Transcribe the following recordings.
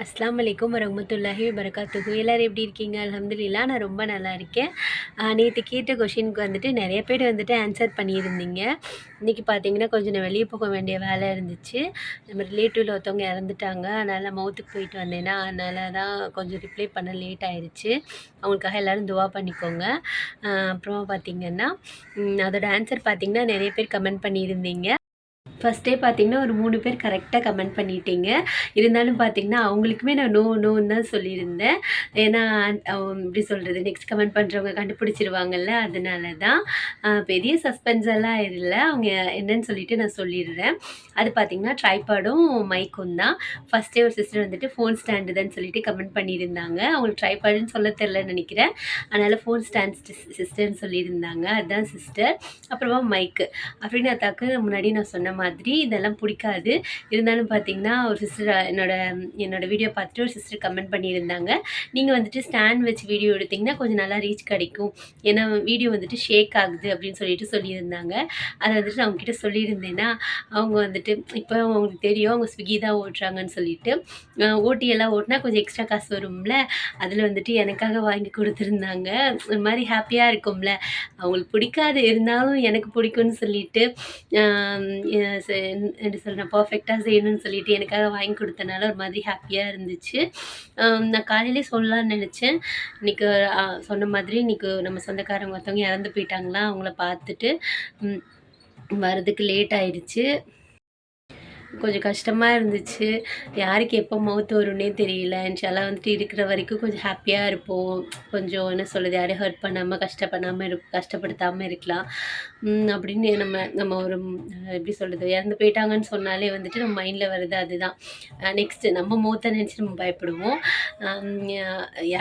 அஸ்ஸலாமு அலைக்கும் வரஹ்மத்துல்லாஹி வபரகாத்துஹு. எல்லாரும் எப்படி இருக்கீங்க? அல்ஹம்துலில்லாஹ் நான் ரொம்ப நல்லா இருக்கேன். நேத்து கேட்ட கொஷினுக்கு வந்துட்டு நெறைய பேர் வந்துட்டு ஆன்சர் பண்ணியிருந்தீங்க. இன்றைக்கி பார்த்தீங்கன்னா, கொஞ்சம் நான் வெளியே போக வேண்டிய வேலை இருந்துச்சு. நம்ம ரிலேட்டிவ்ல ஒருத்தவங்க இறந்துட்டாங்க. அதனால மவுத்துக்கு போயிட்டு வந்தேன்னா, அதனால தான் கொஞ்சம் ரிப்ளை பண்ண லேட் ஆயிருச்சு. அவங்களுக்காக எல்லோரும் துவா பண்ணிக்கோங்க. அப்புறமா பார்த்தீங்கன்னா, அதோட ஆன்சர் பார்த்தீங்கன்னா, நெறைய பேர் கமெண்ட் பண்ணியிருந்தீங்க. ஃபஸ்ட்டே பார்த்தீங்கன்னா, ஒரு 3 பேர் கரெக்ட்டா கமெண்ட் பண்ணிட்டீங்க. இருந்தாலும் பார்த்தீங்கன்னா, அவங்களுக்குமே நான் நோன்னு தான் சொல்லியிருந்தேன். ஏன்னா, எப்படி சொல்றது? நெக்ஸ்ட் கமெண்ட் பண்ணுறவங்க கண்டுபிடிச்சிருவாங்கல்ல, அதனால தான். பெரிய சஸ்பென்ஸ் எல்லாம் இல்ல. அவங்க என்னன்னு சொல்லிட்டு நான் சொல்லிடுறேன். அது பார்த்தீங்கன்னா, ட்ரைபாடும் மைக்கும் தான். ஃபஸ்ட்டே ஒரு சிஸ்டர் வந்துட்டு ஃபோன் ஸ்டாண்டு தான் சொல்லிட்டு கமெண்ட் பண்ணியிருந்தாங்க. அவங்களுக்கு ட்ரைபாடுன்னு சொல்ல தெரிலன்னு நெனைக்கிறேன். அதனால ஃபோன் ஸ்டாண்ட் சிஸ்டர்ன்னு சொல்லியிருந்தாங்க. அதுதான் சிஸ்டர். அப்புறமா மைக்கு. அஃப்ரீனாத்தாக்கு முன்னாடி நான் சொன்ன மாதிரி இதெல்லாம் பிடிக்காது. இருந்தாலும் பார்த்தீங்கன்னா, ஒரு சிஸ்டர் என்னோட வீடியோ பார்த்துட்டு ஒரு சிஸ்டர் கமெண்ட் பண்ணியிருந்தாங்க. நீங்கள் வந்துட்டு ஸ்டாண்ட் வச்சு வீடியோ எடுத்தீங்கன்னா கொஞ்சம் நல்லா ரீச் கிடைக்கும். ஏன்னா வீடியோ வந்துட்டு ஷேக் ஆகுது அப்படின்னு சொல்லிட்டு சொல்லியிருந்தாங்க. அதை வந்துட்டு நான் அவங்ககிட்ட சொல்லியிருந்தேன்னா, அவங்க வந்துட்டு இப்போ அவங்களுக்கு தெரியும் அவங்க ஸ்விக்கி தான் ஓட்டுறாங்கன்னு சொல்லிட்டு, ஓட்டி எல்லாம் ஓட்டினா கொஞ்சம் எக்ஸ்ட்ரா காசு வரும்ல, அதில் வந்துட்டு எனக்காக வாங்கி கொடுத்துருந்தாங்க. ஒரு மாதிரி ஹாப்பியாக இருக்கும்ல. அவங்களுக்கு பிடிக்காது இருந்தாலும் எனக்கு பிடிக்கும்னு சொல்லிட்டு எப்படி சொல்கிறேன், பர்ஃபெக்டாக செய்யணும்னு சொல்லிட்டு எனக்காக வாங்கி கொடுத்தனால ஒரு மாதிரி ஹாப்பியாக இருந்துச்சு. நான் காலையிலே சொல்லலான்னு நினச்சேன். இன்றைக்கி சொன்ன மாதிரி இன்றைக்கி நம்ம சொந்தக்காரங்க ஒருத்தவங்க இறந்து போயிட்டாங்களா, அவங்கள பார்த்துட்டு வரதுக்கு லேட் ஆயிடுச்சு. கொஞ்சம் கஷ்டமாக இருந்துச்சு. யாருக்கு எப்போ மவுத் வரும்னே தெரியல. இன்ஷால்லா வந்துட்டு இருக்கிற வரைக்கும் கொஞ்சம் ஹாப்பியாக இருப்போம். கொஞ்சம் என்ன சொல்கிறது, யாரையும் ஹர்ட் பண்ணாமல் கஷ்டப்படுத்தாமல் இருக்கலாம் அப்படின்னு நம்ம ஒரு எப்படி சொல்கிறது, இறந்து போயிட்டாங்கன்னு சொன்னாலே வந்துட்டு நம்ம மைண்டில் வருது அதுதான். நெக்ஸ்ட்டு நம்ம மௌத்தை நினச்சி நம்ம பயப்படுவோம்.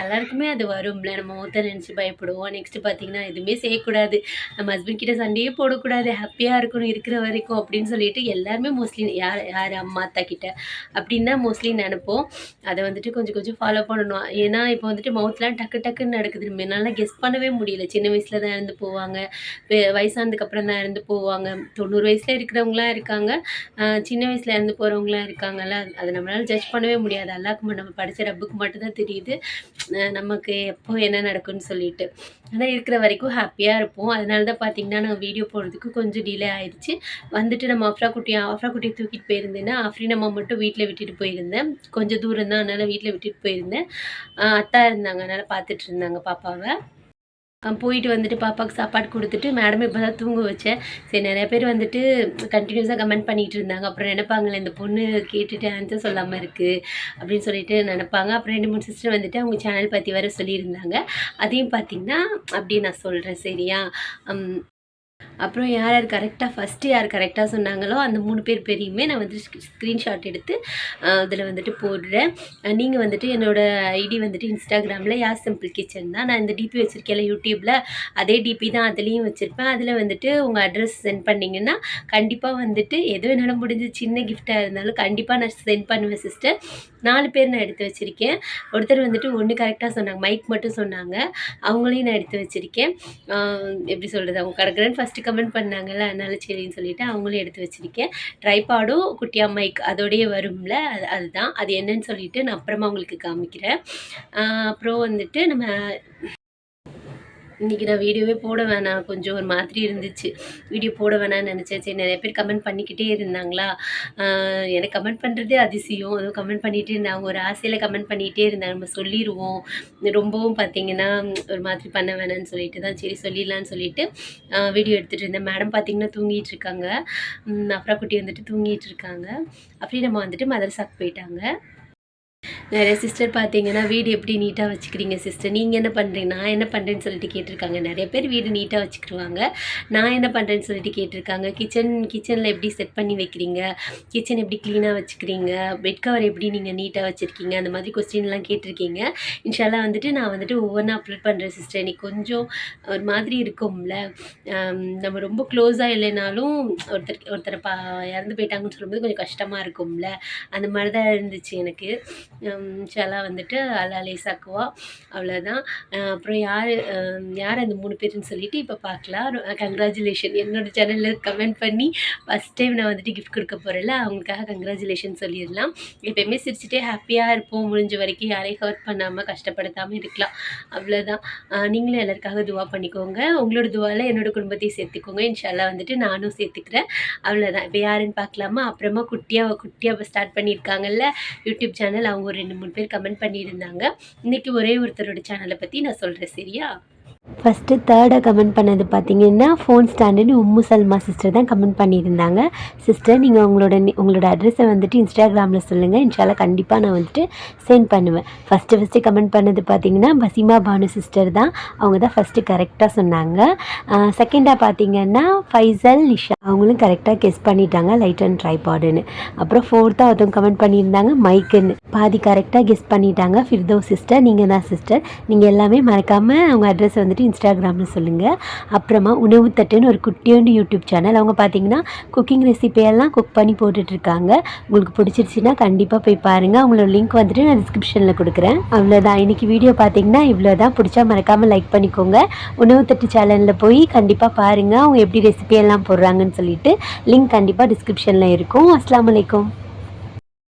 எல்லாருக்குமே அது வரும்ல, நம்ம மௌத்தை நினச்சி பயப்படுவோம். நெக்ஸ்ட்டு பார்த்திங்கன்னா, எதுவுமே செய்யக்கூடாது, நம்ம ஹஸ்பண்ட் கிட்ட சண்டையே போடக்கூடாது, ஹாப்பியாக இருக்கணும் இருக்கிற வரைக்கும் அப்படின்னு சொல்லிட்டு எல்லாருமே மோஸ்ட்லி யார் அம்மா அத்தா கிட்ட அப்படின்னு தான் மோஸ்ட்லி நினைப்போம். அதை வந்துட்டு கொஞ்சம் கொஞ்சம் ஃபாலோ பண்ணணும். ஏன்னா இப்போ வந்துட்டு மவுத்லாம் டக்கு டக்குன்னு நடக்குது. நம்ம என்னால் கெஸ் பண்ணவே முடியல. சின்ன வயசில் தான் இறந்து போவாங்க, வயசானதுக்கப்புறம் தான் இறந்து போவாங்க, 90 வயசில் இருக்கிறவங்களாம் இருக்காங்க, சின்ன வயசில் இறந்து போகிறவங்களாம் இருக்காங்கல்ல. அதை நம்மளால் ஜட்ஜ் பண்ணவே முடியாது. அல்லாஹ்க்கு நம்ம படித்த ரப்புக்கு மட்டும்தான் தெரியுது நமக்கு எப்போ என்ன நடக்கும்னு சொல்லிட்டு. ஆனால் இருக்கிற வரைக்கும் ஹாப்பியாக இருப்போம். அதனால தான் பார்த்திங்கன்னா, நான் வீடியோ போடுறதுக்கு கொஞ்சம் டிலே ஆயிடுச்சு. வந்துட்டு நம்ம ஆஃப்ரா குட்டியை தூக்கிட்டு போயிருந்தேன்னா, அஃப்ரீனம்மா மட்டும் வீட்டில் விட்டுட்டு போயிருந்தேன். கொஞ்சம் தூரம் தான், அதனால் வீட்டில் விட்டுட்டு போயிருந்தேன். அத்தா இருந்தாங்க, அதனால் பார்த்துட்டு இருந்தாங்க பாப்பாவை. போயிட்டு வந்துட்டு பாப்பாவுக்கு சாப்பாடு கொடுத்துட்டு மேடம் இப்போ தான் தூங்க வச்சேன். சரி, நிறைய பேர் வந்துட்டு கண்டினியூஸாக கமெண்ட் பண்ணிகிட்டு இருந்தாங்க. அப்புறம் நினைப்பாங்களே இந்த பொண்ணு கேட்டுட்டு ஆன்சர் சொல்லாமல் இருக்குது அப்படின்னு சொல்லிட்டு நினைப்பாங்க. அப்புறம் 2, 3 சிஸ்டர் வந்துட்டு அவங்க சேனல் பற்றி வேறு சொல்லியிருந்தாங்க. அதையும் பார்த்திங்கன்னா அப்படியே நான் சொல்கிறேன், சரியா? அப்புறம் யார் ஃபஸ்ட்டு யார் கரெக்டாக சொன்னாங்களோ அந்த 3 பேர் பேரையுமே நான் வந்துட்டு ஸ்க்ரீன்ஷாட் எடுத்து அதில் வந்துட்டு போடுறேன். நீங்கள் வந்துட்டு என்னோடய ஐடி வந்துட்டு இன்ஸ்டாகிராமில் யார் சிம்பிள் கிச்சன் தான். நான் இந்த டிபி வச்சுருக்கேன்ல யூடியூப்பில், அதே டிபி தான் அதுலேயும் வச்சுருப்பேன். அதில் வந்துட்டு உங்கள் அட்ரஸ் சென்ட் பண்ணிங்கன்னா கண்டிப்பாக வந்துட்டு எது வேணாலும் முடிஞ்சு சின்ன கிஃப்டாக இருந்தாலும் கண்டிப்பாக நான் சென்ட் பண்ணுவேன் சிஸ்டர். 4 பேர் நான் எடுத்து வச்சுருக்கேன். ஒருத்தர் வந்துட்டு 1 கரெக்டாக சொன்னாங்க, மைக் மட்டும் சொன்னாங்க, அவங்களையும் நான் எடுத்து வச்சுருக்கேன். எப்படி சொல்கிறது, அவங்க கடற்கடன் ஃபஸ்ட்டு கமெண்ட் பண்ணாங்கல்ல, அதனால சரின்னு சொல்லிவிட்டு அவங்களும் எடுத்து வச்சுருக்கேன். ட்ரைபாடும் குட்டியா மைக் அதோடையே வரும்ல, அதுதான். அது என்னன்னு சொல்லிவிட்டு நான் அப்புறமா உங்களுக்கு காமிக்கிறேன். அப்புறம் வந்துட்டு நம்ம இன்றைக்கி நான் வீடியோவே போட வேணாம், கொஞ்சம் ஒரு மாதிரி இருந்துச்சு. வீடியோ போட வேணாம்னு நினச்சேன். சரி, நிறைய பேர் கமெண்ட் பண்ணிக்கிட்டே இருந்தாங்களா, எனக்கு கமெண்ட் பண்ணுறதே அதிசயம். அதுவும் கமெண்ட் பண்ணிகிட்டே இருந்தாங்க, ஒரு ஆசையில் கமெண்ட் பண்ணிகிட்டே இருந்தாங்க. நம்ம சொல்லிடுவோம், ரொம்பவும் பார்த்திங்கன்னா ஒரு மாதிரி பண்ண வேணாம்னு சொல்லிட்டு தான் சரி சொல்லிடலான்னு சொல்லிட்டு வீடியோ எடுத்துகிட்டு இருந்தேன். மேடம் பார்த்திங்கன்னா தூங்கிட்டுருக்காங்க, அப்புறம் குட்டி வந்துட்டு தூங்கிட்டு இருக்காங்க. அப்படி நம்ம வந்துட்டு மதரசாக்கு போயிட்டாங்க. நிறைய சிஸ்டர் பார்த்தீங்கன்னா, வீடு எப்படி நீட்டாக வச்சுக்கிறீங்க சிஸ்டர், நீங்கள் என்ன பண்ணுறீங்க, நான் என்ன பண்ணுறேன்னு சொல்லிட்டு கேட்டிருக்காங்க. நிறைய பேர் வீடு நீட்டாக வச்சுக்கிடுவாங்க. நான் என்ன பண்ணுறேன்னு சொல்லிட்டு கேட்டிருக்காங்க. கிச்சனில் எப்படி செட் பண்ணி வைக்கிறீங்க, கிச்சன் எப்படி க்ளீனாக வச்சுக்கிறீங்க, பெட் கவர் எப்படி நீங்கள் நீட்டாக வச்சுருக்கீங்க, அந்த மாதிரி கொஸ்டின்லாம் கேட்டிருக்கீங்க. இன்ஷால்லா வந்துட்டு நான் வந்துட்டு ஒவ்வொன்றா அப்லோட் பண்ணுறேன் சிஸ்டர். இன்றைக்கி கொஞ்சம் ஒரு மாதிரி இருக்கும்ல, நம்ம ரொம்ப க்ளோஸாக இல்லைனாலும் ஒருத்தரை இறந்து போயிட்டாங்கன்னு சொல்லும்போது கொஞ்சம் கஷ்டமாக இருக்கும்ல, அந்த மாதிரி தான் இருந்துச்சு எனக்கு. இன்ஷால்லா வந்துட்டு அல்லா லேசாக்குவா. அவ்வளோதான். அப்புறம் யார் அந்த 3 பேருன்னு சொல்லிட்டு இப்போ பார்க்கலாம். கங்க்ராச்சுலேஷன் என்னோட சேனல்ல கமெண்ட் பண்ணி ஃபஸ்ட் டைம் நான் வந்துட்டு கிஃப்ட் கொடுக்க போகிறேன்ல, அவங்களுக்காக கங்க்ராச்சுலேஷன் சொல்லிடலாம். எப்பயுமே சிரிச்சுட்டே ஹாப்பியாக இருப்போம். முடிஞ்ச வரைக்கும் யாரையும் ஹர்ட் பண்ணாமல் கஷ்டப்படுத்தாமல் இருக்கலாம். அவ்வளோதான். நீங்களும் எல்லாருக்காக துவா பண்ணிக்கோங்க. உங்களோட துவாவில் என்னோட குடும்பத்தையும் சேர்த்துக்கோங்க. இன்ஷால்லா வந்துட்டு நானும் சேர்த்துக்கிறேன். அவ்வளோதான். இப்போ யாருன்னு பார்க்கலாமா? அப்புறமா குட்டியாக ஸ்டார்ட் பண்ணியிருக்காங்கல்ல யூடியூப் சேனல், அவங்க ஒரு 2, 3 பேர் கமெண்ட் பண்ணியிருந்தாங்க. இன்றைக்கி ஒரே ஒருத்தரோட சேனலை பற்றி நான் சொல்கிறேன், சரியா? ஃபஸ்ட்டு தேர்டாக கமெண்ட் பண்ணது பார்த்தீங்கன்னா, ஃபோன் ஸ்டாண்டுன்னு உம்மு சல்மா சிஸ்டர் தான் கமெண்ட் பண்ணியிருந்தாங்க. சிஸ்டர் நீங்கள் உங்களோட அட்ரஸை வந்துட்டு இன்ஸ்டாகிராமில் சொல்லுங்கள். இன்ஷால்லா கண்டிப்பாக நான் வந்துட்டு சென்ட் பண்ணுவேன். ஃபஸ்ட்டு கமெண்ட் பண்ணது பார்த்தீங்கன்னா பசிமா பானு சிஸ்டர் தான். அவங்க தான் ஃபஸ்ட்டு கரெக்டாக சொன்னாங்க. செகண்டாக பார்த்தீங்கன்னா ஃபைசல் நிஷா, அவங்களும் கரெக்டாக கெஸ் பண்ணிட்டாங்க லைட் அண்ட் ட்ரைபாடுன்னு. அப்புறம் ஃபோர்த்தாக ஒருத்தவங்க கமெண்ட் பண்ணியிருந்தாங்க மைக்குன்னு, பாதி கரெக்டாக கெஸ் பண்ணிட்டாங்க. ஃபிர்தோஸ் சிஸ்டர் நீங்கள் தான் சிஸ்டர். நீங்கள் எல்லாமே மறக்காமல் அவங்க அட்ரஸ் வந்துட்டு இன்ஸ்டாகிராமில் சொல்லுங்கள். அப்புறமா உணவு தட்டுன்னு ஒரு குட்டியோண்டு யூடியூப் சேனல், அவங்க பார்த்தீங்கன்னா குக்கிங் ரெசிபியெல்லாம் குக் பண்ணி போட்டுட்ருக்காங்க. உங்களுக்கு பிடிச்சிருச்சுன்னா கண்டிப்பாக போய் பாருங்கள். அவங்களோட லிங்க் வந்துட்டு நான் டிஸ்கிரிப்ஷனில் கொடுக்குறேன். அவ்வளோதான். இன்றைக்கி வீடியோ பார்த்தீங்கன்னா இவ்வளோதான். பிடிச்சா மறக்காமல் லைக் பண்ணிக்கோங்க. உணவு தட்டு சேனலில் போய் கண்டிப்பாக பாருங்கள் அவங்க எப்படி ரெசிபியெல்லாம் போடுறாங்கன்னு சொல்லிட்டு. லிங்க் கண்டிப்பாக டிஸ்கிரிப்ஷனில் இருக்கும். அஸ்ஸலாமு அலைக்கும்.